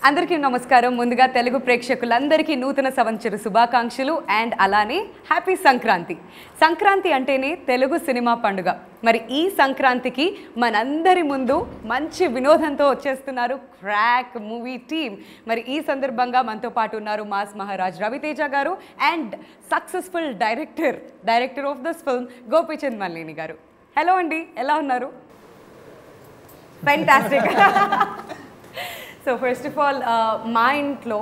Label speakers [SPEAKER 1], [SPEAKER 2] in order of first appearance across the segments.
[SPEAKER 1] అందరికీ నమస్కారం. ముందుగా తెలుగు ప్రేక్షకులందరికీ నూతన సంవత్సర శుభాకాంక్షలు అండ్ అలానే హ్యాపీ సంక్రాంతి. సంక్రాంతి అంటేనే తెలుగు సినిమా పండుగ. మరి ఈ సంక్రాంతికి మనందరి ముందు మంచి వినోదంతో వచ్చేస్తున్నారు క్రాక్ మూవీ టీమ్. మరి ఈ సందర్భంగా మనతో పాటు ఉన్నారు మాస్ మహారాజ్ రవితేజ గారు and successful director of this film Gopichand Malineni గారు. హలో అండి, ఎలా ఉన్నారు? Fantastic. So first of all మా ఇంట్లో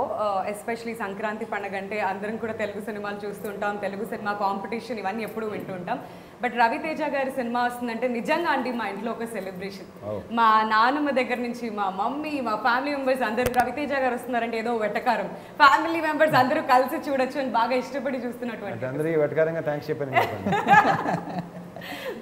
[SPEAKER 1] ఎస్పెషలీ సంక్రాంతి పండుగ అంటే అందరం కూడా తెలుగు సినిమాలు చూస్తుంటాం, తెలుగు సినిమా కాంపిటీషన్ ఇవన్నీ ఎప్పుడు వింటుంటాం. బట్ రవితేజ గారి సినిమా వస్తుందంటే నిజంగా అండి మా ఇంట్లో ఒక సెలబ్రేషన్. మా నాన్నమ్మ దగ్గర నుంచి మా మమ్మీ, మా ఫ్యామిలీ మెంబర్స్ అందరూ రవితేజ గారు వస్తున్నారంటే ఏదో వెటకారం. ఫ్యామిలీ మెంబర్స్ అందరూ కలిసి చూడొచ్చు అని బాగా ఇష్టపడి చూస్తున్నటువంటి.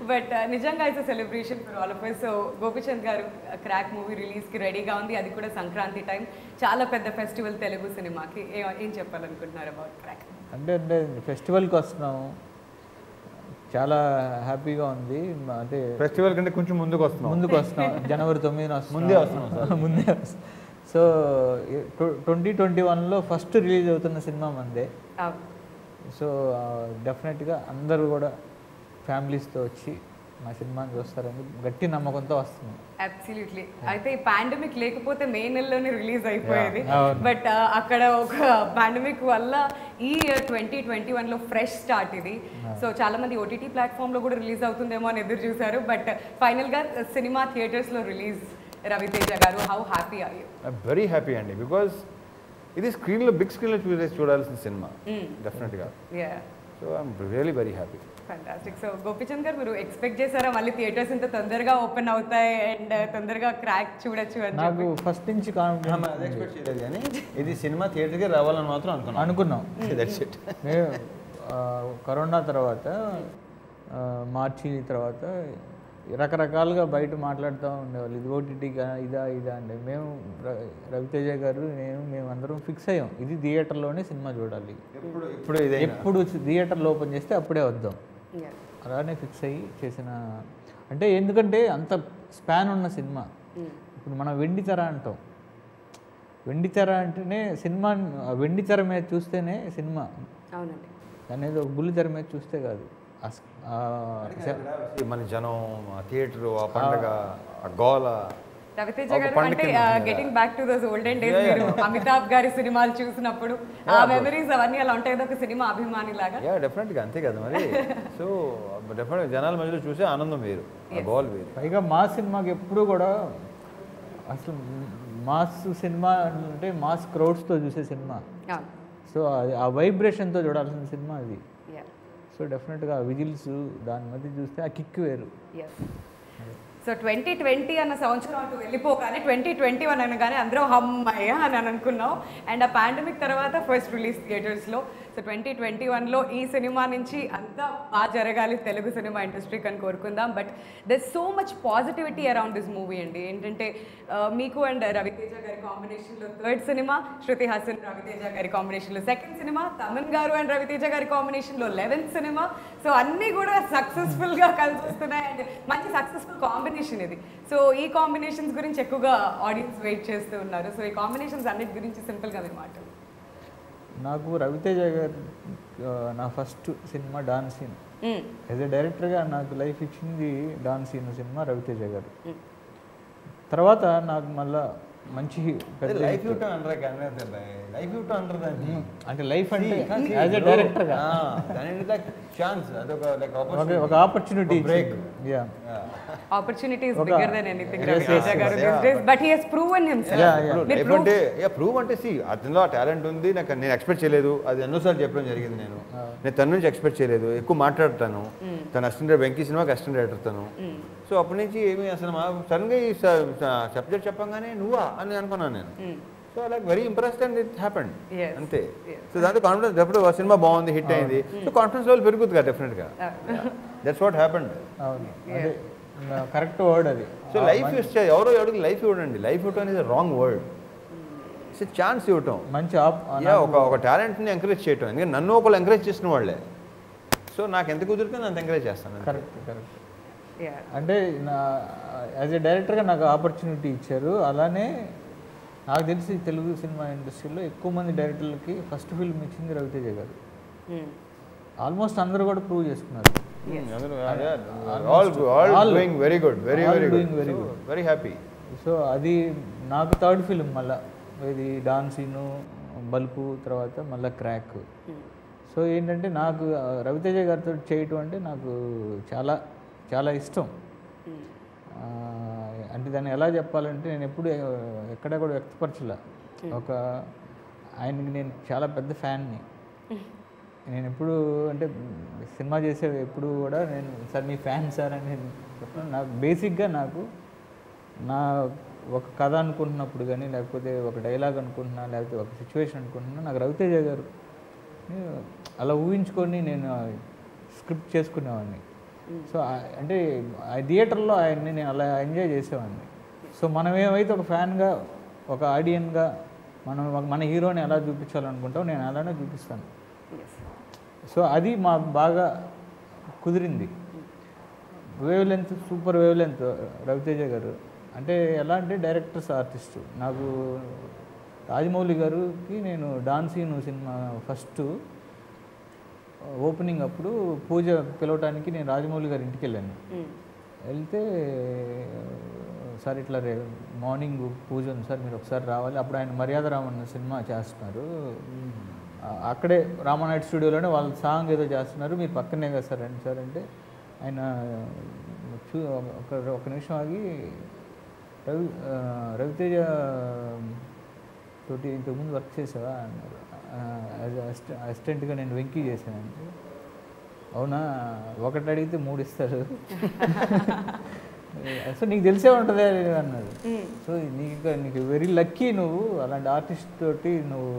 [SPEAKER 1] బట్ నిజంగా it's celebration for all of us. So Gopichand గారు క్రాక్ మూవీ రిలీజ్కి రెడీగా ఉంది, అది కూడా సంక్రాంతి టైం. చాలా పెద్ద ఫెస్టివల్ తెలుగు సినిమాకి. ఏం చెప్పాలనుకుంటున్నారు అబౌట్ క్రాక్?
[SPEAKER 2] అంటే ఫెస్టివల్కి వస్తున్నాము, చాలా హ్యాపీగా ఉంది. అంటే
[SPEAKER 3] ఫెస్టివల్ కంటే కొంచెం ముందుకు వస్తున్నాం.
[SPEAKER 2] జనవరి 9న
[SPEAKER 3] ముందే వస్తున్నాం.
[SPEAKER 2] సో 2021లో ఫస్ట్ రిలీజ్ అవుతున్న సినిమా మందే. సో డెఫినెట్గా అందరూ కూడా ఫ్యామిలీస్తో వచ్చి మా సినిమాని చూస్తారని గట్టి నమ్మకంతో వస్తున్నాం.
[SPEAKER 1] అబ్సల్యూట్లీ. అయితే ఈ పాండమిక్ లేకపోతే మే నెలలోనే రిలీజ్ అయిపోయేది. బట్ అక్కడ ఒక పాండమిక్ వల్ల ఈ 2021లో ఫ్రెష్ స్టార్ట్ ఇది. సో చాలా మంది ఓటీటీ ప్లాట్ఫామ్లో కూడా రిలీజ్ అవుతుందేమో అని ఎదురు చూసారు. బట్ ఫైనల్గా సినిమా థియేటర్స్లో release. Ravi Teja garu, how happy are you?
[SPEAKER 3] Very happy అండి, బికాజ్ ఇది స్క్రీన్లో బిగ్ స్క్రీన్లో చూడాల్సిన సినిమా డెఫినెట్గా. So I'm really very happy.
[SPEAKER 1] Fantastic. So Gopichand garu, మీరు ఎక్స్పెక్ట్ చేశారా మళ్ళీ థియేటర్స్ ఇంత తొందరగా ఓపెన్ అవుతాయి అండ్ తొందరగా క్రాక్ చూడొచ్చు అని?
[SPEAKER 2] నాకు ఫస్ట్ నుంచి
[SPEAKER 3] ఎక్స్పెక్ట్ చేయలేదు, కానీ ఇది సినిమా థియేటర్కి రావాలని మాత్రం అనుకున్నాం.
[SPEAKER 2] మేము కరోనా తర్వాత మార్చి తర్వాత రకరకాలుగా బయట మాట్లాడుతూ ఉండేవాళ్ళు, ఇది ఓటీటీగా ఇదా అంటే మేము రవితేజ గారు మేమందరం ఫిక్స్ అయ్యాం, ఇది థియేటర్లోనే సినిమా చూడాలి, ఎప్పుడు థియేటర్లో ఓపెన్ చేస్తే అప్పుడే వద్దాం, అలానే ఫిక్స్ అయ్యి చేసిన. అంటే ఎందుకంటే అంత స్పాన్ ఉన్న సినిమా. ఇప్పుడు మనం వెండితెర అంటాం, వెండితెర అంటేనే సినిమా, వెండితెర మీద చూస్తేనే సినిమా, అనేది ఒక బుల్లి తెర మీద చూస్తే కాదు.
[SPEAKER 3] మన జనం, థియేటర్, ఆ పండగ, ఆ గోల.
[SPEAKER 1] రవితేజ గారు అంటే getting back to those olden days, మీరు అమితాబ్ గారి సినిమాలు చూసినప్పుడు ఆ మెమరీస్ అవన్నీ అలా ఉంటాయి కదా, ఒక సినిమా అభిమాని లాగా.
[SPEAKER 3] డెఫినెట్గా అంతే కదా మరి. సో డెఫినెట్గా జనాల మధ్యలో చూసే ఆనందం వేరు, గోల్ వేరు.
[SPEAKER 2] పైగా మాస్ సినిమాకి ఎప్పుడు కూడా అసలు మాస్ సినిమా అంటే మాస్ క్రౌడ్స్తో చూసే సినిమా. సో ఆ వైబ్రేషన్తో చూడాల్సిన సినిమా అది. సో డెఫినెట్గా విజిల్స్ దాని మధ్య చూస్తే ఆ కిక్ వేరు.
[SPEAKER 1] సో 2020 అన్న సంవత్సరం అటు వెళ్ళిపోగానే 2021 అనగానే అందరూ హమ్మయ్య అని అనుకున్నాం. అండ్ ఆ పాండమిక్ తర్వాత ఫస్ట్ రిలీజ్ థియేటర్స్లో. సో 2021లో ఈ సినిమా నుంచి అంతా బాగా జరగాలి తెలుగు సినిమా ఇండస్ట్రీకి అని కోరుకుందాం. But there so much positivity around this movie అండి. ఏంటంటే మీకు అండ్ రవితేజ గారి కాంబినేషన్లో థర్డ్ సినిమా, శృతి హాసన్ రవితేజ గారి కాంబినేషన్లో సెకండ్ సినిమా, తమన్ గారు అండ్ రవితేజ గారి కాంబినేషన్లో 11th సినిమా. సో అన్నీ కూడా సక్సెస్ఫుల్గా కలిసి వస్తున్నాయి అండ్ మంచి సక్సెస్ఫుల్ కాంబినేషన్ ఇది. సో ఈ కాంబినేషన్స్ గురించి ఎక్కువగా ఆడియన్స్ వెయిట్ చేస్తూ ఉన్నారు. సో ఈ కాంబినేషన్స్ అన్నిటి గురించి సింపుల్గా మీరు మాట్లాడు.
[SPEAKER 2] నాకు రవితేజ గారు నా first cinema Don Seenu. As a డైరెక్టర్గా నాకు లైఫ్ ఇచ్చింది డాన్ సీన్ సినిమా రవితేజ గారు. తర్వాత నాకు మళ్ళా మంచి
[SPEAKER 3] లైఫ్
[SPEAKER 2] అంటే లైఫ్ అంటే యాజ్ ఎ డైరెక్టర్గా
[SPEAKER 3] ఛాన్స్,
[SPEAKER 2] ఒక opportunity break.
[SPEAKER 1] Opportunity is bigger than anything. Raviteja garu these days, but he has proven himself.
[SPEAKER 3] Prove అంటే అతనిలో ఆ టాలెంట్ ఉంది, నేను ఎక్స్పెక్ట్ చేయలేదు. అది ఎన్నోసార్లు చెప్పడం జరిగింది. నేను తన నుంచి ఎక్స్పెక్ట్ చేయలేదు. ఎక్కువ మాట్లాడతాను, తన అసిస్టెంట్ వెంకీ సినిమాకి అసిస్టెంట్ డైరెక్టర్ తను. సో అప్పటి నుంచి ఏమి అసలు సడన్గా ఈ సబ్జెక్ట్ చెప్పంగానే నువ్వా అని అనుకున్నాను నేను. So like very impressed and it happened అంతే. సో దాంతో కాన్ఫిడెన్స్, ఎప్పుడు సినిమా బాగుంది, హిట్ అయింది, సో కాన్ఫిడెన్స్ లెవెల్ పెరుగుతుంది కదా డెఫినెట్గా. That's what happened.
[SPEAKER 2] Correct word అది.
[SPEAKER 3] సో లైఫ్ ఇస్తే ఎవరో ఎవరికి లైఫ్ ఇవ్వడండి. లైఫ్ ఇవ్వడం అనేది రాంగ్ వర్డ్. ఇట్స్ ఛాన్స్ ఇవ్వటం, మంచి ఒక టాలెంట్ని ఎంకరేజ్ చేయటం. ఎందుకంటే నన్ను ఒకళ్ళు ఎంకరేజ్ చేసిన వాళ్ళే. సో నాకు ఎంత కుదిరితే నేను అంత ఎంకరేజ్ చేస్తాను.
[SPEAKER 2] కరెక్ట్. అంటే యాజ్ ఎ డైరెక్టర్గా నాకు ఆపర్చునిటీ ఇచ్చారు. అలానే నాకు తెలిసి తెలుగు సినిమా ఇండస్ట్రీలో ఎక్కువ మంది డైరెక్టర్లకి ఫస్ట్ ఫిల్మ్ ఇచ్చింది రవితేజ గారు. ఆల్మోస్ట్ అందరూ కూడా ప్రూవ్ చేసుకున్నారు.
[SPEAKER 3] Very good, very happy.
[SPEAKER 2] So అది నాకు థర్డ్ ఫిల్మ్ మళ్ళీ ఇది డాన్ సీను, బల్పు, తర్వాత మళ్ళీ క్రాక్. సో ఏంటంటే నాకు రవితేజ గారితో చేయటం అంటే నాకు చాలా చాలా ఇష్టం. అంటే దాన్ని ఎలా చెప్పాలంటే నేను ఎప్పుడు ఎక్కడ కూడా వ్యక్తపరచలే. ఒక ఆయనకి నేను చాలా పెద్ద ఫ్యాన్ని. నేను ఎప్పుడు అంటే సినిమా చేసే ఎప్పుడు కూడా నేను సార్ మీ ఫ్యాన్ సార్ అని నేను చెప్పాను. నాకు బేసిక్గా నాకు నా ఒక కథ అనుకుంటున్నప్పుడు కానీ, లేకపోతే ఒక డైలాగ్ అనుకుంటున్నా, లేకపోతే ఒక సిచ్యువేషన్ అనుకుంటున్నా, నాకు రవితేజ గారు అలా ఊహించుకొని నేను స్క్రిప్ట్ చేసుకునేవాడిని. సో అంటే ఆ థియేటర్లో ఆయన్ని నేను అలా ఎంజాయ్ చేసేవాడిని. సో మనం ఏమైతే ఒక ఫ్యాన్గా, ఒక ఆడియన్గా మనం మన హీరోని ఎలా చూపించాలనుకుంటాం నేను అలానే చూపిస్తాను. సో అది మాకు బాగా కుదిరింది. Wave length, super wave length Ravi Teja garu. అంటే ఎలా అంటే డైరెక్టర్స్ ఆర్టిస్టు. నాకు రాజమౌళి గారికి నేను Don Seenu cinema first opening అప్పుడు పూజ పిలవటానికి నేను రాజమౌళి గారి ఇంటికి వెళ్ళాను. వెళ్తే సార్ ఇట్లా మార్నింగ్ పూజ ఉంది సార్, మీరు ఒకసారి రావాలి. అప్పుడు ఆయన మర్యాద రామన్న సినిమా చేస్తున్నారు, అక్కడే రామానాయుడు స్టూడియోలోనే వాళ్ళ సాంగ్ ఏదో చేస్తున్నారు, మీరు పక్కనే కదా సార్ అండి సార్ అంటే ఆయన ఒక నిమిషం ఆగి రవితేజ తోటి ఇంతకుముందు వర్క్ చేసావా అన్నారు. అసిస్టెంట్గా నేను వెంకీ చేశానంటే అవునా, ఒకటి అడిగితే 3 ఇస్తారు. సో నీకు తెలిసే ఉంటుంది అన్నాడు. సో నీకు వెరీ లక్కీ, నువ్వు అలాంటి ఆర్టిస్ట్ తోటి నువ్వు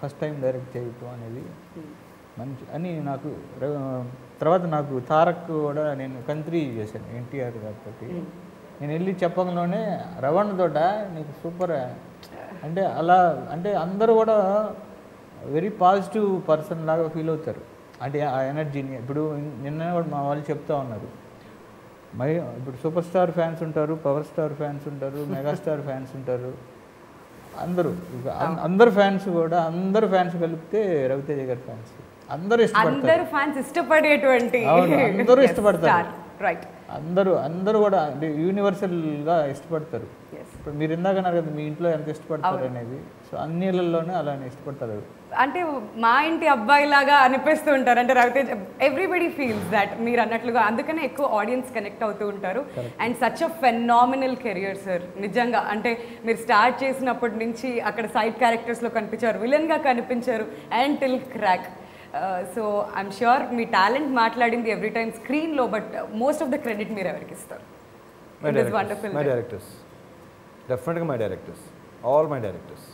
[SPEAKER 2] ఫస్ట్ టైం డైరెక్ట్ చేయటం అనేది మంచి అని నాకు. తర్వాత నాకు తారక్ కూడా నేను కంత్రి చేశాను ఎన్టీఆర్ గారితో. నేను వెళ్ళి చెప్పడంలోనే రవణ్ తోట నీకు సూపర్ అంటే అలా అంటే అందరూ కూడా వెరీ పాజిటివ్ పర్సన్ లాగా ఫీల్ అవుతారు. అంటే ఆ ఎనర్జీని ఇప్పుడు నిన్న కూడా మా వాళ్ళు చెప్తా ఉన్నారు, ఇప్పుడు సూపర్ స్టార్ ఫ్యాన్స్ ఉంటారు, పవర్ స్టార్ ఫ్యాన్స్ ఉంటారు, మెగాస్టార్ ఫ్యాన్స్ ఉంటారు, అందరు ఫ్యాన్స్ కూడా అందరు ఫ్యాన్స్ కలిపితే రవితేజ గారి ఫ్యాన్స్ అందరూ
[SPEAKER 1] ఇష్టపడేటువంటి
[SPEAKER 2] అందరూ ఇష్టపడతారు. అందరూ కూడా అంటే యూనివర్సల్గా ఇష్టపడతారు. ఇప్పుడు మీరు ఇందాక అన్నారు కదా మీ ఇంట్లో ఎంత ఇష్టపడతారు అనేది, సో అన్ని ఇళ్లలోనే అలానే ఇష్టపడతారు.
[SPEAKER 1] అంటే మా ఇంటి అబ్బాయి లాగా అనిపిస్తూ ఉంటారు. అంటే రవితేజ ఎవ్రీబడి ఫీల్స్ దాట్ మీరు అన్నట్లుగా, అందుకనే ఎక్కువ ఆడియన్స్ కనెక్ట్ అవుతూ ఉంటారు. And such a phenomenal career sir నిజంగా. అంటే మీరు స్టార్ట్ చేసినప్పటి నుంచి అక్కడ సైడ్ క్యారెక్టర్స్లో కనిపించారు, విలన్గా కనిపించారు, and till Krack. So I'm sure మీ టాలెంట్ మాట్లాడింది ఎవ్రీ టైమ్ స్క్రీన్లో, but most of the credit మీరు ఎవరికి ఇస్తారు?
[SPEAKER 3] మై డైరెక్టర్స్, డెఫినెట్గా my directors, all my directors.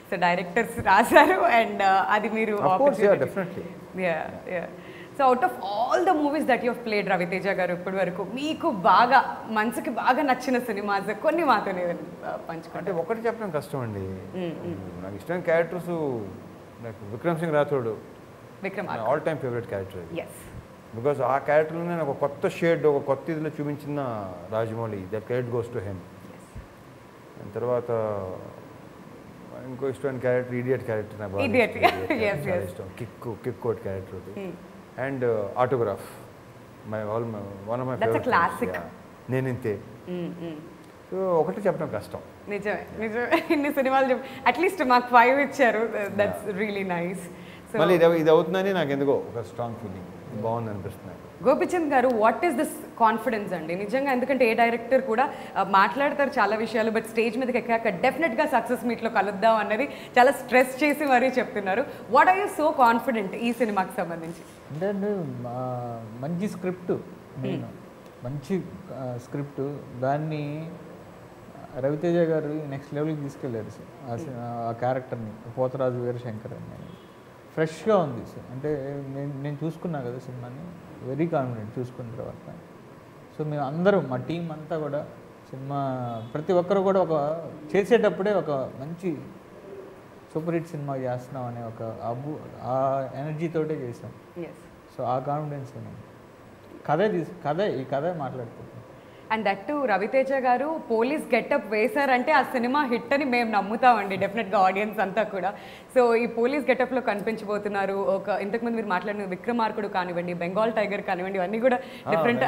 [SPEAKER 1] So directors రాశారు అండ్ అది మీరు
[SPEAKER 3] definitely.
[SPEAKER 1] So out of all the movies that you have played Ravi Teja garu ఇప్పటి వరకు మీకు బాగా మనసుకి బాగా నచ్చిన సినిమాస్ కొన్ని మాత్రమే పంచుకుంటే?
[SPEAKER 3] అంటే ఒకటి చెప్పడం కష్టం అండి. నాకు ఇష్టమైన క్యారెక్టర్స్ నాకు Vikram Singh Rathore all time favourite character. Because ఆ క్యారెక్టర్లోనే ఒక కొత్త షేడ్, ఒక కొత్త ఇదిలో చూపించిన Rajamouli, that credit goes to him. తర్వాత ఇంకో ఇష్టమైన క్యారెక్టర్ ఇడియట్ క్యారెక్టర్, నాకు బాగా ఇష్టం. కిక్ కోట్ character. And Autograph one of my favourite. నేను ఇంతే. సో ఒకటి చెప్పడం కష్టం.
[SPEAKER 1] నిజమే. ఇన్ని సినిమాలు అట్లీస్ట్ మాకు 5 ఇచ్చారు. That's really nice.
[SPEAKER 3] మళ్ళీ ఇది అవుతుందని నాకు ఎందుకో ఒక స్ట్రాంగ్ ఫీలింగ్, బాగుంది అనిపిస్తుంది.
[SPEAKER 1] గోపిచంద్ గారు, వాట్ ఈస్ దిస్ కాన్ఫిడెన్స్ అండి నిజంగా? ఎందుకంటే ఏ డైరెక్టర్ కూడా మాట్లాడతారు చాలా విషయాలు, బట్ స్టేజ్ మీదకి ఎక్కాక డెఫినెట్గా సక్సెస్ మీట్లో కలుద్దాం అన్నది చాలా స్ట్రెస్ చేసి మరీ చెప్తున్నారు. What are you so confident ఈ సినిమాకి సంబంధించి?
[SPEAKER 2] అంటే మంచి స్క్రిప్ట్, మంచి స్క్రిప్ట్, దాన్ని రవితేజ గారు నెక్స్ట్ లెవెల్కి తీసుకెళ్ళారు సార్. ఆ క్యారెక్టర్ని పోతరాజు వీరశంకర్ అని ఫ్రెష్గా ఉంది సార్. అంటే నేను చూసుకున్నా కదా సినిమాని, వెరీ కాన్ఫిడెంట్ చూసుకున్న తర్వాత. సో మేము అందరం మా టీం అంతా కూడా సినిమా ప్రతి ఒక్కరు కూడా ఒక చేసేటప్పుడే ఒక మంచి సూపర్ హిట్ సినిమా చేస్తున్నాం అనే ఒక ఆ ఎనర్జీతోటే చేసాం. సో ఆ కాన్ఫిడెన్స్ ఈ కథే మాట్లాడుకుంటాం.
[SPEAKER 1] అండ్ దట్ టు రవితేజ గారు పోలీస్ గెటప్ వేశారంటే ఆ సినిమా హిట్ అని మేము నమ్ముతామండి డెఫినెట్గా ఆడియన్స్ అంతా కూడా. సో ఈ పోలీస్ గెటప్లో కనిపించబోతున్నారు. ఒక ఇంతకుముందు మీరు మాట్లాడిన విక్రమార్కుడు కానివ్వండి, బెంగాల్ టైగర్ కానివ్వండి, ఇవన్నీ కూడా డిఫరెంట్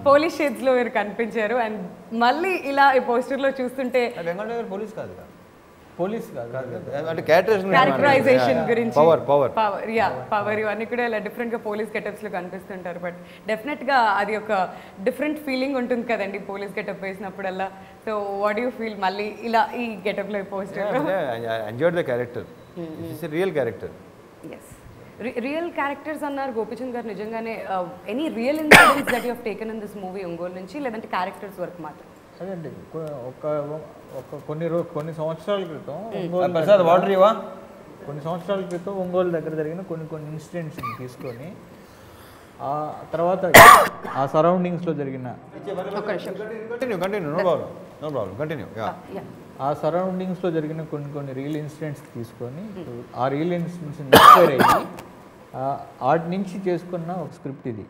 [SPEAKER 1] పోలీస్ షేడ్స్లో మీరు కనిపించారు. అండ్ మళ్ళీ ఇలా ఈ పోస్టర్లో చూస్తుంటే
[SPEAKER 3] బెంగాల్ టైగర్ పోలీస్ కాదు,
[SPEAKER 2] పోలీస్ కాదు
[SPEAKER 3] అంటే
[SPEAKER 1] క్యారెక్టరైజేషన్ గురించి
[SPEAKER 3] పవర్
[SPEAKER 1] పవర్ ఇవన్నీ కూడా ఇలా డిఫరెంట్గా పోలీస్ గెటప్స్లో కనిపిస్తుంటారు. బట్ డెఫినెట్గా అది ఒక డిఫరెంట్ ఫీలింగ్ ఉంటుంది కదండి పోలీస్ గెటప్ వేసినప్పుడల్లా. సో వాట్ యూ ఫీల్ మళ్ళీ ఇలా ఈ గెటప్లో ఈ poster?
[SPEAKER 3] Enjoyed the character, it's a real character.
[SPEAKER 1] Yes, real characters అన్నారు గోపిచంద్ గారు. నిజంగానే any real incidents that you have taken in this movie Ongole నుంచి, లేదంటే క్యారెక్టర్స్ వరకు మాత్రం?
[SPEAKER 2] అదండి కొన్ని సంవత్సరాల క్రితం ఒంగోలు దగ్గర జరిగిన కొన్ని ఇన్సిడెంట్స్ తీసుకొని ఆ తర్వాత ఆ సరౌండింగ్స్లో జరిగిన ఆ సరౌండింగ్స్లో జరిగిన కొన్ని రియల్ ఇన్సిడెంట్స్ తీసుకొని ఆ రియల్ ఇన్సిడెంట్స్ ఇన్స్పైర్ అయ్యి వాటి నుంచి చేసుకున్న ఒక స్క్రిప్ట్ ఇది.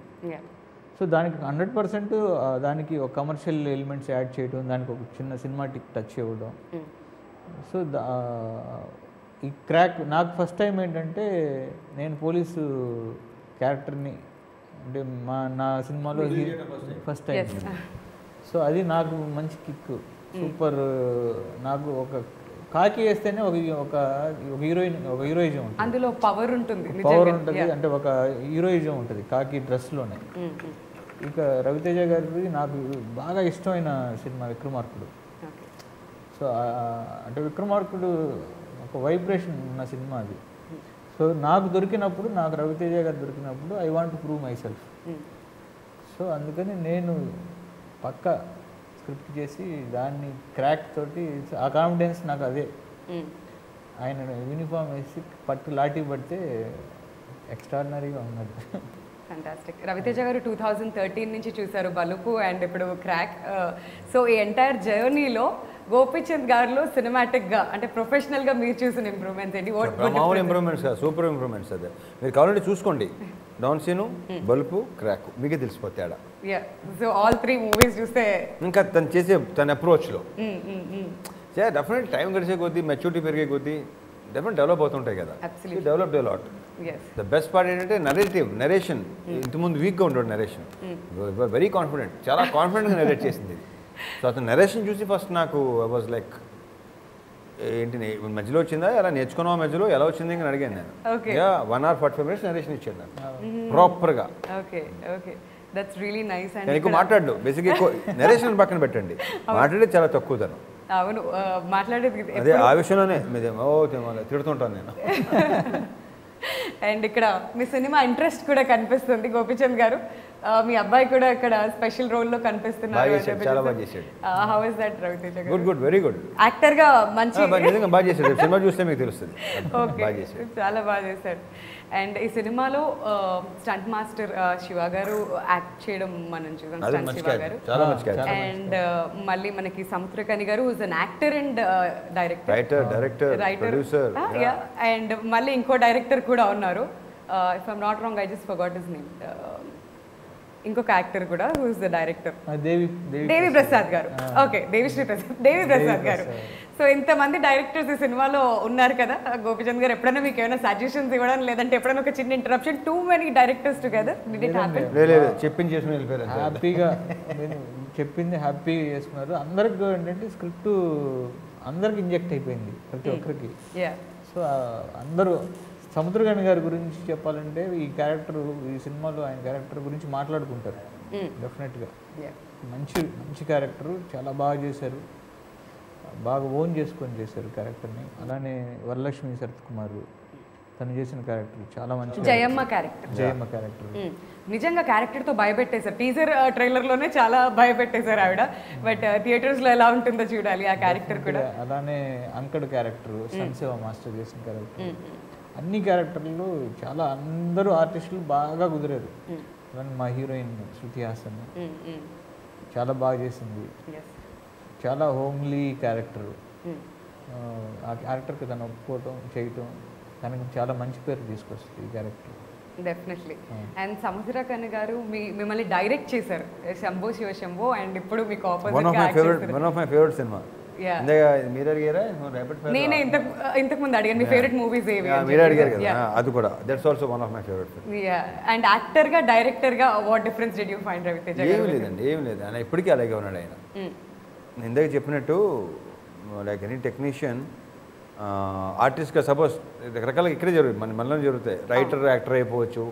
[SPEAKER 2] సో దానికి 100% దానికి ఒక కమర్షియల్ ఎలిమెంట్స్ యాడ్ చేయడం, దానికి ఒక చిన్న సినిమాటిక్ టచ్ ఇవ్వడం. సో ఈ క్రాక్ నాకు ఫస్ట్ టైం ఏంటంటే నేను పోలీసు క్యారెక్టర్ని అంటే నా సినిమాలో ఫస్ట్ టైం. సో అది నాకు మంచి కిక్, సూపర్. నాకు ఒక కాకి వేస్తేనే ఒక హీరోయిజం ఉంటుంది,
[SPEAKER 1] అందులో పవర్ ఉంటుంది
[SPEAKER 2] అంటే ఒక హీరోయిజం ఉంటుంది కాకి డ్రెస్లోనే. ఇక రవితేజ గారి నాకు బాగా ఇష్టమైన సినిమా విక్రమార్కుడు. సో అంటే విక్రమార్కుడు ఒక వైబ్రేషన్ ఉన్న సినిమా అది. సో నాకు రవితేజ గారు దొరికినప్పుడు I want to prove my self. So అందుకని నేను పక్క స్క్రిప్ట్ చేసి దాన్ని క్రాక్ తోటి ఆ కాన్ఫిడెన్స్ నాకు అదే. ఆయన యూనిఫామ్ వేసి లాఠీ పడితే ఎక్స్ట్రాడినరీగా ఉన్నది.
[SPEAKER 1] ఫ్యాంటాస్టిక్. రవితేజ గారు 2013 నుంచి చూశారు బలుపు అండ్ ఇప్పుడు క్రాక్. సో ఈ ఎంటైర్ జర్నీలో గోపిచంద్ గారిలో సినిమాటిక్గా అంటే ప్రొఫెషనల్గా మీరు చూసిన ఇంప్రూవ్మెంట్స్ ఏంటి?
[SPEAKER 3] మామూలు ఇంప్రూవ్మెంట్స్, సూపర్ ఇంప్రూవ్మెంట్స్. అదే మీరు కావాలంటే చూసుకోండి, డౌన్ సీను, బలుపు, క్రాక్, మీకే తెలిసిపోతాడా.
[SPEAKER 1] సో ఆల్ 3 మూవీస్ చూస్తే
[SPEAKER 3] ఇంకా తను చేసే తన అప్రోచ్లో డెఫినెట్ టైం గడిచే కొద్దీ, మెచ్యూరిటీ పెరిగే కొద్దీ డెఫినెట్ డెవలప్ అవుతుంటాయి కదా. Developed a lot. The best part ఏంటంటే నరేషన్. ఇంతకుముందు వీక్గా ఉండేవాడు నరేషన్, వెరీ కాన్ఫిడెంట్, చాలా కాన్ఫిడెంట్గా నరేట్ చేసింది. సో అతను నరేషన్ చూసి ఫస్ట్ నాకు ఐ వాజ్ లైక్ ఏంటి మధ్యలో వచ్చిందా, ఎలా నేర్చుకున్నావా, మధ్యలో ఎలా వచ్చింది అని అడిగాను నేను. 1 hour 45 minutes నరేషన్ ఇచ్చాడు నాకు ప్రాపర్గా. నేను ఎక్కువ మాట్లాడు, బేసిక్గా ఎక్కువ నరేషన్ పక్కన పెట్టండి, మాట్లాడేది చాలా తక్కువ తను.
[SPEAKER 1] అవును, మాట్లాడేది
[SPEAKER 3] అదే ఆ విషయంలోనే తిడుతుంటాను నేను.
[SPEAKER 1] అండ్ ఇక్కడ మీ సినిమా ఇంట్రెస్ట్ కూడా కనిపిస్తుంది గోపిచంద్ గారు. మీ అబ్బాయి కూడా ఇక్కడ స్పెషల్ రోల్లో కనిపిస్తున్నారు.
[SPEAKER 3] చాలా బాగా చేశాడు.
[SPEAKER 1] హౌ ఇస్ దట్ రవితేజ గారు?
[SPEAKER 3] Good, very good.
[SPEAKER 1] యాక్టర్ గా మంచి
[SPEAKER 3] బాగా చేశాడు. సినిమా చూస్తే మీకు తెలుస్తుంది.
[SPEAKER 1] ఓకే, చాలా బాగా చేశాడు. అండ్ ఈ సినిమాలో స్టంట్ మాస్టర్ శివ గారు యాక్ట్ చేయడం మనం చూసాం, స్టంట్ శివ గారు. అండ్ మళ్ళీ మనకి సముద్రకని గారు is an actor and director, and మళ్ళీ ఇంకో డైరెక్టర్ కూడా ఉన్నారు. If I'm not wrong, I just forgot his name. ఇంకొక యాక్టర్ కూడా హూ ఇస్ ద డైరెక్టర్, దేవి ప్రసాద్ గారు. ఓకే, దేవి ప్రసాద్ గారు. సో ఇంతమంది డైరెక్టర్స్ ఈ సినిమాలో ఉన్నారు కదా గోపిచంద్ గారు. ఎప్పుడైనా మీకు ఏమైనా సజెషన్స్ ఇవ్వడం, లేదంటే ఎప్పుడైనా ఒక చిన్న interruption, too many directors together, did it happen?
[SPEAKER 2] హ్యాపీగా చెప్పింది హ్యాపీగా చేసుకున్నారు. అందరికి ఏంటంటే స్క్రిప్ట్ అందరికి ఇంజెక్ట్ అయిపోయింది ప్రతి ఒక్కరికి. సో అందరూ సముద్రగని గారి గురించి చెప్పాలంటే ఈ సినిమాలో ఆయన క్యారెక్టర్ గురించి మాట్లాడుకుంటారు డెఫినెట్గా. మంచి క్యారెక్టరు, చాలా బాగా చేశారు, బాగా ఓన్ చేసుకొని చేశారు క్యారెక్టర్ని. అలానే వరలక్ష్మి శరత్ కుమార్ తను చేసిన క్యారెక్టర్ చాలా మంచి.
[SPEAKER 1] జయమ్మ క్యారెక్టర్ నిజంగా క్యారెక్టర్తో భయపెట్టేశారు. టీజర్ ట్రైలర్లోనే చాలా భయపెట్టేశారు ఆవిడ. బట్ థియేటర్స్లో ఎలా ఉంటుందో చూడాలి ఆ క్యారెక్టర్ కూడా.
[SPEAKER 2] అలానే అంకడ్ క్యారెక్టర్, సన్సేవ మాస్టర్ చేసిన క్యారెక్టర్, అన్ని క్యారెక్టర్లు చాలా అందరూ ఆర్టిస్టులు బాగా కుదిరారు. మా హీరోయిన్ శృతి హాసన్ చాలా బాగా చేసింది. చాలా హోమ్లీ క్యారెక్టర్. ఆ క్యారెక్టర్కి తను ఒప్పుకోవటం చేయటం తనకి చాలా మంచి పేరు తీసుకొస్తుంది ఈ క్యారెక్టర్.
[SPEAKER 1] డెఫినెట్లీ. అండ్ సముద్ర ఖన్నా గారు మిమ్మల్ని డైరెక్ట్ చేశారు శంభో శివ శంభో, అండ్ ఇప్పుడు మీకు
[SPEAKER 3] one of my favourite cinema. మీరు అడిగారా?
[SPEAKER 1] నేనే ఇంతకు ముందు అడిగాను మీ ఫేవరెట్ మూవీస్ ఏవి.
[SPEAKER 3] మీరు అడిగారు కదా, అది కూడా that's also one of my favourite.
[SPEAKER 1] And actor గా డైరెక్టర్ గా what difference did you find Ravi Teja?
[SPEAKER 3] ఏం లేదండి, ఏం లేదు. ఆయన ఇప్పటికీ అలాగే ఉన్నాడు. ఆయన నేను ఇందాక చెప్పినట్టు లైక్ ఎనీ టెక్నీషియన్ ఆర్టిస్ట్గా సపోజ్ రకరకాలుగా ఇక్కడే జరుగుతుంది, మనలో జరుగుతాయి. రైటర్ యాక్టర్ అయిపోవచ్చు,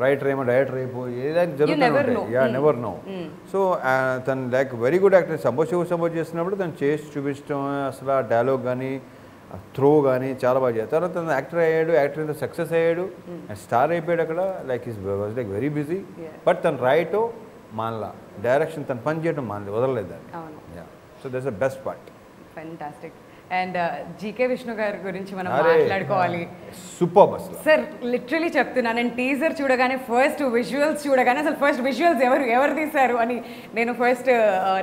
[SPEAKER 3] రైటర్ ఏమో డైరెక్టర్ అయిపోయి ఏదైనా జరుగుతూ ఉంటాయి. Yeah never know. సో తను like very good actor. Suppose చేస్తున్నప్పుడు తను చేసి చూపించడం, అసలు ఆ డైలాగ్ కానీ త్రో కానీ చాలా బాగా చేస్తారు. తర్వాత తను యాక్టర్ అయ్యాడు, యాక్టర్ ఇంత సక్సెస్ అయ్యాడు, స్టార్ అయిపోయాడు అక్కడ. Like is was like very busy. But తను రైటో మానలా, డైరెక్షన్ తను పని చేయడం మానలేదు, వదలలేదు దాన్ని. So that's the best part.
[SPEAKER 1] Fantastic. And GK Vishnu గారి గురించి మనం మాట్లాడుకోవాలి.
[SPEAKER 3] సూపర్ అసలు
[SPEAKER 1] సార్, లిటరలీ చెప్తున్నాను, నేను టీజర్ చూడగానే ఫస్ట్ విజువల్స్ చూడగానే అసలు ఫస్ట్ విజువల్స్ ఎవరు తీశారు అని నేను ఫస్ట్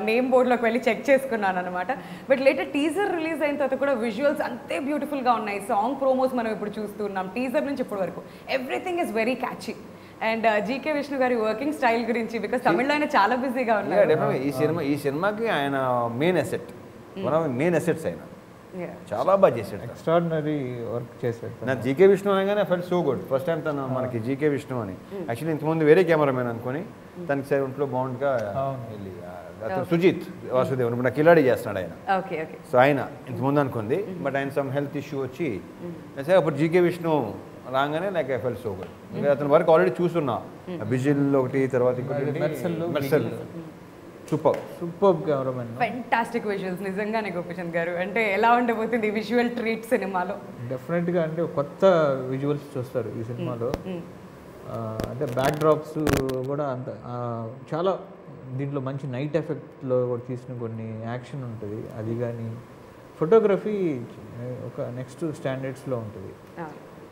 [SPEAKER 1] నేమ్ బోర్డ్లోకి వెళ్ళి చెక్ చేసుకున్నాను అనమాట. బట్ లేటర్ టీజర్ రిలీజ్ అయిన తర్వాత కూడా విజువల్స్ అంతే బ్యూటిఫుల్గా ఉన్నాయి. సాంగ్ ప్రోమోస్ మనం ఇప్పుడు చూస్తున్నాం, టీజర్ నుంచి ఇప్పటి వరకు everything is very catchy. And GK Vishnu గారి వర్కింగ్ స్టైల్ గురించి, బికాస్ తమిళ్లో ఆయన చాలా బిజీగా ఉన్నారు.
[SPEAKER 3] ఈ సినిమాకి ఆయన main asset, one of main assets. ఆయన చాలా బాగా చేశాడు,
[SPEAKER 2] ఎక్స్ట్రాడినరీ వర్క్ చేశాడు.
[SPEAKER 3] నా జీకే విష్ణు అనగానే felt so good. First time తను మనకి జీకే విష్ణు అని యాక్చువల్లీ ఇంతకుముందు వేరే కెమెరామెన్ అనుకుని తనకి సరే ఒంట్లో బాగుండగా వెళ్ళి సుజిత్ వాసుదేవ్ ఇప్పుడు నాకు కిలాడి చేస్తున్నాడు ఆయన. సో ఆయన ఇంతకుముందు అనుకుంది, బట్ ఆయన సమ్ హెల్త్ ఇష్యూ వచ్చి సరే అప్పుడు జీకే విష్ణు రాగానే నాకు ఐ ఫెల్ట్ సో గుడ్. అతని వరకు ఆల్రెడీ చూస్తున్నా, బిజిల్ ఒకటి, తర్వాత ఇంకోటి marshal. Super
[SPEAKER 2] cameraman,
[SPEAKER 1] fantastic visuals. నిజంగానే గోపిచంద్ గారు అంటే ఎలా ఉండబోతుంది విజువల్ ట్రీట్ సినిమాలో?
[SPEAKER 2] డెఫినెట్గా అంటే కొత్త విజువల్స్ చూస్తారు ఈ సినిమాలో. అంటే బ్యాక్ డ్రాప్స్ కూడా అంత చాలా దీంట్లో మంచి నైట్ ఎఫెక్ట్లో కూడా తీసిన కొన్ని యాక్షన్ ఉంటుంది. అది కానీ ఫోటోగ్రఫీ ఒక నెక్స్ట్ స్టాండర్డ్స్లో ఉంటుంది.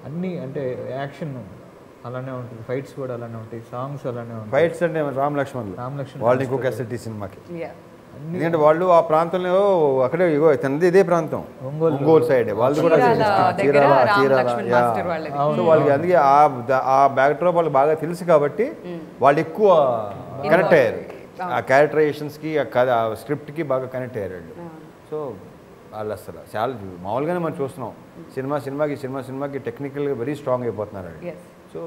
[SPEAKER 2] అన్నీ అంటే యాక్షన్ అలానే ఉంటుంది, ఫైట్స్ కూడా అలానే ఉంటాయి, సాంగ్స్ అలానే ఉంటాయి.
[SPEAKER 3] ఫైట్స్ అంటే రామ్ లక్ష్మణ్ వాళ్ళు ఇంకొక అసెట్ ఈ సినిమాకి. ఎందుకంటే వాళ్ళు ఆ ప్రాంతంలో అక్కడే తనది ఇదే ప్రాంతం, ఒంగోలు సైడ్ వాళ్ళు కూడా. సో వాళ్ళకి అందుకే ఆ బ్యాక్ డ్రాప్ వాళ్ళు బాగా తెలుసు కాబట్టి వాళ్ళు ఎక్కువ కనెక్ట్ అయ్యారు. ఆ క్యారెక్టరైజేషన్స్కి, ఆ స్క్రిప్ట్కి బాగా కనెక్ట్ అయ్యారు వాళ్ళు. సో వాళ్ళు అసలు చాలా మామూలుగానే మనం చూస్తున్నాం, సినిమాకి టెక్నికల్గా వెరీ స్ట్రాంగ్ అయిపోతున్నారు వాళ్ళు. సో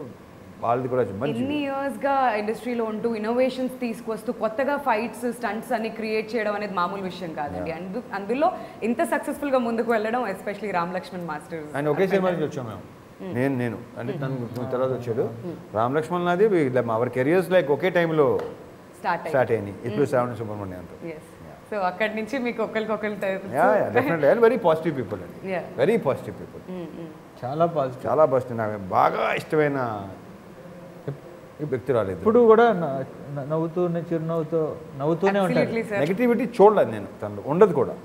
[SPEAKER 3] వాళ్ళది కూడా
[SPEAKER 1] ఎన్ని ఇయర్స్గా ఇండస్ట్రీలో ఉంటూ ఇన్నోవేషన్స్ తీసుకొస్తూ కొత్తగా ఫైట్స్ స్టంట్స్ అన్ని క్రియేట్ చేయడం అనేది మామూలు విషయం కాదండి. అందులో ఇంత సక్సెస్ఫుల్గా ముందుకు వెళ్ళడం, ఎస్పెషల్లీ రామ్ లక్ష్మణ్ మాస్టర్.
[SPEAKER 3] ఆయన ఒకే సినిమా నుంచి వచ్చాం మేము, నేను అంటే తను తర్వాత వచ్చాడు. రామ్ లక్ష్మణ్ నాది అవర్ కెరియర్స్ లైక్ ఒకే టైంలో స్టార్ట్ అయ్యింది, ఇప్పుడు శ్రావణ సుబ్రహ్మణ్యంతో.
[SPEAKER 1] సో అక్కడి నుంచి మీకు ఒకరికొకరు
[SPEAKER 3] వెరీ పాజిటివ్ పీపుల్ అండి, వెరీ పాజిటివ్ పీపుల్,
[SPEAKER 2] చాలా పాజిటివ్,
[SPEAKER 3] చాలా పాజిటివ్. నాకు బాగా ఇష్టమైన వ్యక్తి రాలేదు.
[SPEAKER 2] ఇప్పుడు కూడా నవ్వుతూనే ఉంటారు.
[SPEAKER 3] నెగటివిటీ చూడలేదు నేను, తనలో ఉండదు కూడా.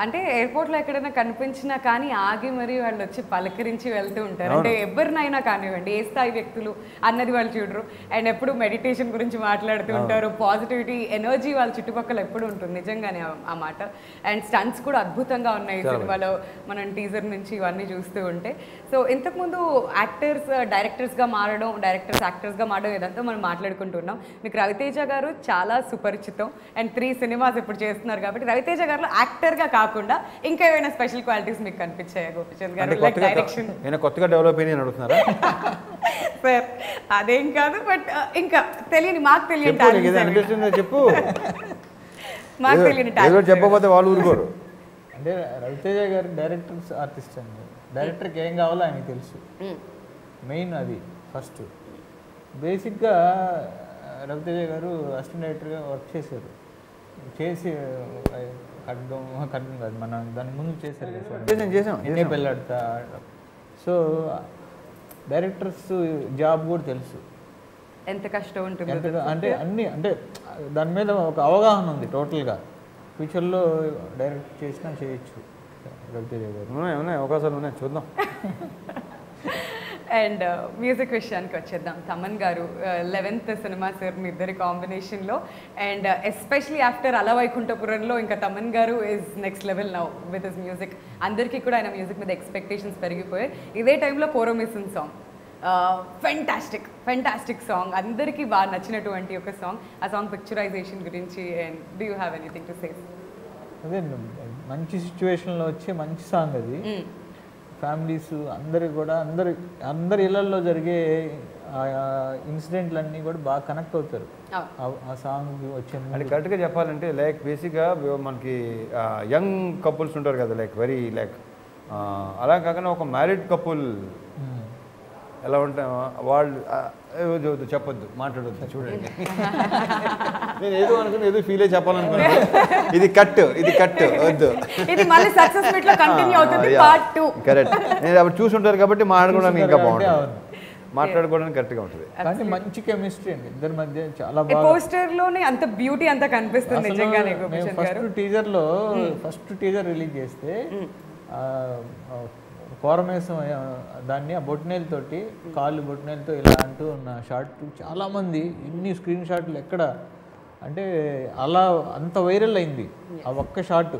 [SPEAKER 1] అంటే ఎయిర్పోర్ట్లో ఎక్కడైనా కనిపించినా కానీ ఆగి మరి వాళ్ళు వచ్చి పలకరించి వెళ్తూ ఉంటారు. అంటే ఎవరినైనా కానివ్వండి, ఏ స్థాయి వ్యక్తులు అన్నది వాళ్ళు చూడరు. అండ్ ఎప్పుడు మెడిటేషన్ గురించి మాట్లాడుతూ ఉంటారు, పాజిటివిటీ ఎనర్జీ వాళ్ళ చుట్టుపక్కల ఎప్పుడు ఉంటుంది. నిజంగానే ఆ మాట. అండ్ స్టంట్స్ కూడా అద్భుతంగా ఉన్నాయి సినిమాలో, మనం టీజర్ నుంచి ఇవన్నీ చూస్తూ ఉంటే. సో ఇంతకుముందు యాక్టర్స్ డైరెక్టర్స్గా మారడం, డైరెక్టర్స్ యాక్టర్స్గా మారడం ఇదంతా మనం మాట్లాడుకుంటున్నాం. మీకు రవితేజ గారు చాలా సుపరిచితం, అండ్ 3 సినిమాస్ ఇప్పుడు చేస్తున్నారు కాబట్టి రవితేజ గారిలో యాక్టర్ కాకుండా ఇంకా ఏమైనా స్పెషల్ క్వాలిటీస్ మీకు కనిపించాయా గోపిచంద్ గారు? లైక్ డైరెక్షన్
[SPEAKER 3] కొత్తగా డెవలప్ అయ్యి అడుగుతున్నారా?
[SPEAKER 1] సార్ అదేం కాదు, బట్ ఇంకా తెలియని మాకు తెలియని
[SPEAKER 3] చెప్పు,
[SPEAKER 1] మాకు తెలియని
[SPEAKER 3] చెప్పకపోతే వాళ్ళు ఊరుకోరు.
[SPEAKER 2] అంటే రవితేజ గారు డైరెక్టర్స్ ఆర్టిస్ట్ అండి, డైరెక్టర్కి ఏం కావాలో ఆయనకి తెలుసు. మెయిన్ అది ఫస్ట్. బేసిక్గా రవితేజ గారు అసిస్టెంట్ డైరెక్టర్గా వర్క్ చేసి ఖడ్గం కాదు, మనం దాని ముందు చేశాం ఎన్నే పెళ్ళాడతా. సో డైరెక్టర్స్ జాబ్ కూడా తెలుసు,
[SPEAKER 1] ఎంత కష్టం ఉంటుంది
[SPEAKER 2] అంటే అన్ని, అంటే దాని మీద ఒక అవగాహన ఉంది టోటల్గా. ఫ్యూచర్లో డైరెక్ట్ చేసినా చేయొచ్చు రవితేజ గారు.
[SPEAKER 3] ఉన్నాయి అవకాశాలు ఉన్నాయి, చూద్దాం.
[SPEAKER 1] అండ్ మ్యూజిక్ విషయానికి వచ్చేద్దాం. తమన్ గారు 11th సినిమా సార్ మీ ఇద్దరి కాంబినేషన్లో, అండ్ ఎస్పెషలీ ఆఫ్టర్ అల వైకుంఠపురంలో ఇంకా తమన్ గారు is next level now with his music. అందరికీ కూడా ఆయన మ్యూజిక్ మీద ఎక్స్పెక్టేషన్స్ పెరిగిపోయాయి. ఇదే టైంలో పోరోమిసన్ సాంగ్ ఫెంటాస్టిక్ సాంగ్, అందరికీ బాగా నచ్చినటువంటి ఒక సాంగ్. ఆ సాంగ్ పిక్చరైజేషన్ గురించి and do you have anything to say?
[SPEAKER 2] అదే మంచి సిచ్యువేషన్లో వచ్చే మంచి సాంగ్ అది. ఫ్యామిలీస్ అందరికి కూడా అందరి ఇళ్లలో జరిగే ఇన్సిడెంట్లన్నీ కూడా బాగా కనెక్ట్ అవుతారు ఆ సాంగ్ వచ్చే.
[SPEAKER 3] అంటే కరెక్ట్గా చెప్పాలంటే లైక్ బేసిక్గా మనకి యంగ్ కపుల్స్ ఉంటారు కదా, లైక్ వెరీ లైక్ అలా కాకుండా ఒక మ్యారీడ్ కపుల్ ఎలా ఉంటాం వాళ్ళు చెప్పొద్దు, మాట్లాడొద్దు, చూడండి. నేను ఏదో అనుకుని ఏదో ఫీల్ అయ్యి చెప్పాలనుకున్నాను. ఇది కట్ వద్దు,
[SPEAKER 1] ఇది మళ్ళీ సక్సెస్ మీట్ లో కంటిన్యూ అవుతుంది పార్ట్ 2.
[SPEAKER 3] కరెక్ట్. నేను అప్పుడు చూసుంటారు కాబట్టి మాట్లాడుకోవడానికి ఇంకా బాగుంటుంది, మాట్లాడుకోవడానికి కరెక్ట్గా ఉంటుంది.
[SPEAKER 2] కానీ మంచి కెమిస్ట్రీ అండి ఇద్దరి మధ్య, చాలా బాగా.
[SPEAKER 1] పోస్టర్ లోనే అంత బ్యూటీ అంతా కనిపిస్తుంది నిజంగానే.
[SPEAKER 2] ఫస్ట్ టీజర్ రిలీజ్ చేస్తే కోరమేసం దాన్ని ఆ బొట్నేలతోటి కాళ్ళు బొట్నేలతో ఇలా అంటూ ఉన్న షార్ట్ చాలామంది ఇన్ని స్క్రీన్ షాట్లు ఎక్కడ అంటే అలా అంత వైరల్ అయింది ఆ ఒక్క షాట్.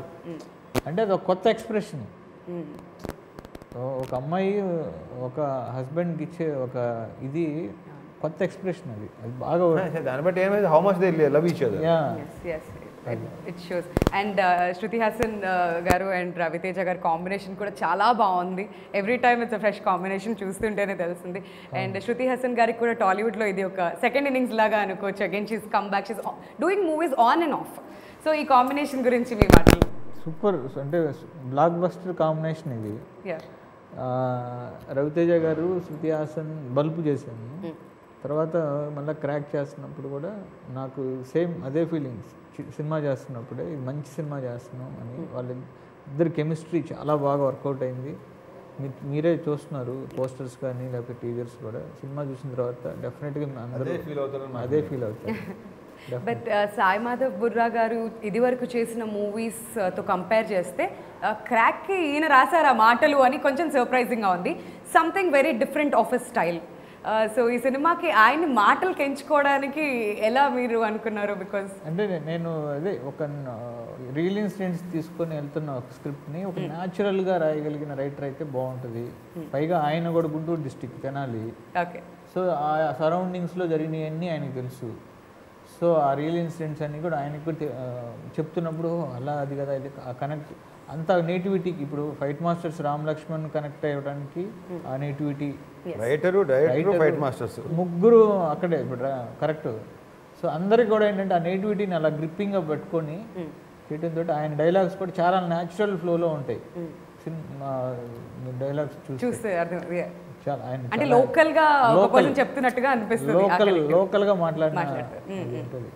[SPEAKER 2] అంటే అది ఒక కొత్త ఎక్స్ప్రెషన్. ఒక అమ్మాయి ఒక హస్బెండ్కి ఇచ్చే ఒక ఇది కొత్త ఎక్స్ప్రెషన్, అది బాగా.
[SPEAKER 3] దాన్ని బట్టి ఏమైంది, how much they love each other.
[SPEAKER 1] It shows. And Shruti Haasan garu and Ravi Teja garu combination కూడా చాలా బాగుంది. Every time it's fresh combination, చూస్తుంటేనే తెలుస్తుంది. అండ్ శృతి హాసన్ గారికి కూడా టాలీవుడ్లో ఇది ఒక సెకండ్ ఇన్నింగ్స్ లాగా అనుకోవచ్చు. Again she's come back, she's doing movies on and of. So ఈ కాంబినేషన్ గురించి మీ మాటలు?
[SPEAKER 2] సూపర్, అంటే బ్లాక్ బస్టర్ కాంబినేషన్ ఇది. రవితేజ గారు శృతి హాసన్ బల్బు చేశాను, తర్వాత మళ్ళీ క్రాక్ చేస్తున్నప్పుడు కూడా నాకు సేమ్ అదే ఫీలింగ్స్. సినిమా చేస్తున్నప్పుడే ఇది మంచి సినిమా చేస్తున్నాం అని వాళ్ళ ఇద్దరు కెమిస్ట్రీ చాలా బాగా వర్కౌట్ అయింది. మీరే చూస్తున్నారు పోస్టర్స్ కానీ లేకపోతే టీజర్స్ కూడా. సినిమా చూసిన తర్వాత డెఫినెట్గా అందరూ అదే ఫీల్ అవుతారు.
[SPEAKER 1] బట్ సాయి మాధవ్ బుర్రా గారు ఇదివరకు చేసిన మూవీస్తో కంపేర్ చేస్తే క్రాక్కి ఈయన రాశారు ఆ మాటలు అని కొంచెం సర్ప్రైజింగ్గా ఉంది. Something very different of a style. So ఈ సినిమాకి ఆయన మాటలు ఎంచుకోవడానికి ఎలా మీరు అనుకున్నారు? బికాజ్
[SPEAKER 2] అంటే నేను అదే ఒక రియల్ ఇన్సిడెంట్స్ తీసుకొని వెళ్తున్న ఒక స్క్రిప్ట్ని ఒక న్యాచురల్గా రాయగలిగిన రైటర్ అయితే బాగుంటుంది. పైగా ఆయన కూడా Guntur district Tenali.
[SPEAKER 1] Okay.
[SPEAKER 2] So ఆ సరౌండింగ్స్లో జరిగినవన్నీ ఆయనకు తెలుసు. సో ఆ రియల్ ఇన్సిడెంట్స్ అన్నీ కూడా ఆయనకు కూడా చెప్తున్నప్పుడు అలా అది కదా ఇది కనెక్ట్ అంత నేటివిటీకి. ఇప్పుడు fight masters Ram Lakshman connect అయ్యడానికి ఆ నేటివిటీ,
[SPEAKER 3] ఫైట్ మాస్టర్స్
[SPEAKER 2] ముగ్గురు అక్కడే ఇప్పుడు కరెక్ట్. సో అందరికి కూడా ఏంటంటే ఆ నేటివిటీని అలా గ్రిప్పింగ్గా పెట్టుకొని చేయడంతో ఆయన డైలాగ్స్ కూడా చాలా న్యాచురల్ ఫ్లోలో ఉంటాయి. డైలాగ్స్ చూస్తే చాలా ఆయన లోకల్గా మాట్లాడిన ఉంటుంది.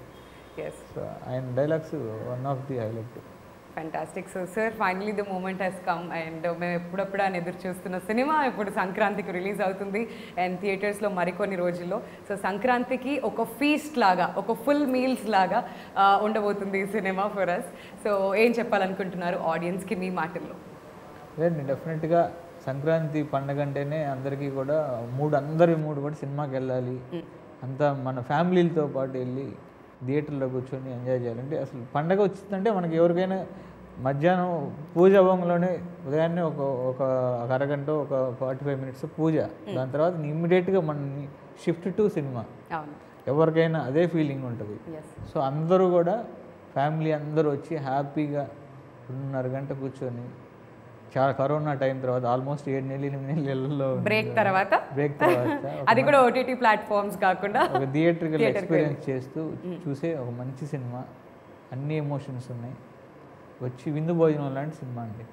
[SPEAKER 2] సో ఆయన dialogues one of the highlight.
[SPEAKER 1] Fantastic. So sir, finally the moment he's come and మేము ఎప్పుడప్పుడు అని ఎదురు చూస్తున్న సినిమా ఇప్పుడు సంక్రాంతికి రిలీజ్ అవుతుంది అండ్ థియేటర్స్లో మరికొన్ని రోజుల్లో. సో సంక్రాంతికి ఒక ఫీస్ట్ లాగా, ఒక ఫుల్ మీల్స్ లాగా ఉండబోతుంది ఈ సినిమా ఫర్ అస్. సో ఏం చెప్పాలనుకుంటున్నారు ఆడియన్స్కి మీ మాటల్లో?
[SPEAKER 2] లేదు, డెఫినెట్గా సంక్రాంతి పండగ అంటేనే అందరికీ కూడా అందరి మూడు కూడా సినిమాకి వెళ్ళాలి, అంతా మన ఫ్యామిలీలతో పాటు వెళ్ళి థియేటర్లో కూర్చొని ఎంజాయ్ చేయాలంటే. అసలు పండగ వచ్చిందంటే మనకి ఎవరికైనా మధ్యాహ్నం పూజ అవ్వంలోనే ఉదయాన్నే ఒక అరగంట ఒక 45 minutes పూజ, దాని తర్వాత ఇమ్మీడియట్గా మన షిఫ్ట్ టు సినిమా. ఎవరికైనా అదే ఫీలింగ్ ఉంటుంది. సో అందరూ కూడా ఫ్యామిలీ అందరూ వచ్చి హ్యాపీగా 2.5 గంట కూర్చొని, చాలా కరోనా టైం తర్వాత ఆల్మోస్ట్ 7-8 నెలల్లో
[SPEAKER 1] బ్రేక్ తర్వాత అది కూడా ఓటీటీ ప్లాట్ఫామ్స్ కాకుండా
[SPEAKER 2] ఒక థియేటర్కి ఎక్స్పీరియన్స్ చేస్తూ చూసే ఒక మంచి సినిమా. అన్ని ఎమోషన్స్ ఉన్నాయి, వచ్చి విందు భోజనం లాంటి సినిమా అండి.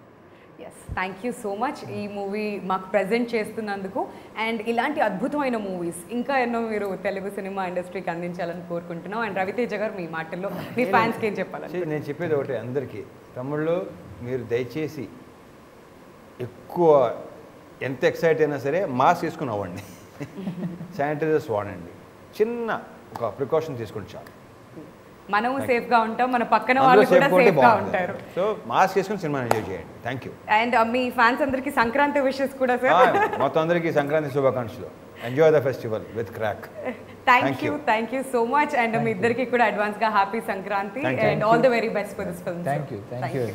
[SPEAKER 1] Yes, thank you so much ఈ మూవీ మాకు ప్రజెంట్ చేస్తున్నందుకు. అండ్ ఇలాంటి అద్భుతమైన మూవీస్ ఇంకా ఎన్నో మీరు తెలుగు సినిమా ఇండస్ట్రీకి అందించాలని కోరుకుంటున్నాం. అండ్ రవితేజ గారు మీ మాటల్లో మీ ఫ్యాన్స్కి ఏం చెప్పాలి?
[SPEAKER 3] నేను చెప్పేది ఒకటే అందరికీ, తమ్ముళ్ళు మీరు దయచేసి ఎక్కువ ఎంత ఎక్సైట్ అయినా సరే మాస్క్ తీసుకుని అవ్వండి, శానిటైజర్స్ వాడండి, చిన్న ఒక ప్రికాషన్ తీసుకుంటే చాలు.
[SPEAKER 1] మనము సేఫ్గా ఉంటాం, మన పక్కన వాళ్ళు కూడా సేఫ్గా ఉంటారు.
[SPEAKER 3] సో మాస్క్ చేసుకుని సినిమా ఎంజాయ్ చేయండి. Thank you.
[SPEAKER 1] అండ్ మీ ఫ్యాన్స్ అందరికీ సంక్రాంతి విషెస్ కూడా సార్.
[SPEAKER 3] మొత్తం అందరికీ సంక్రాంతి శుభాకాంక్షలు. Enjoy the festival with Krack.
[SPEAKER 1] Thank you so much. And మీ ఇద్దరికి కూడా అడ్వాన్స్గా happy Sankranti and all the very best for this film.
[SPEAKER 2] Thank you.